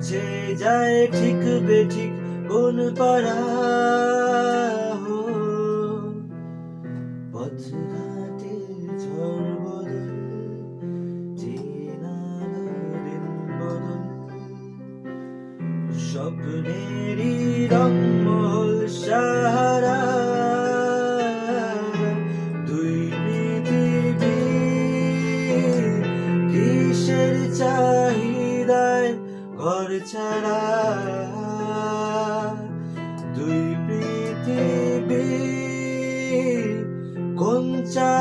মুছে যায় ঠিক বেঠিক কোন পাড়া। পথঘাটে ঝড় বদল, চেনা দিন বদল, স্বপ্নেরই রংমহল সাহারা। দুই পৃথিবী কিসের চাহিদায় ঘর ছাড়া। দুই পৃথিবী কোন চা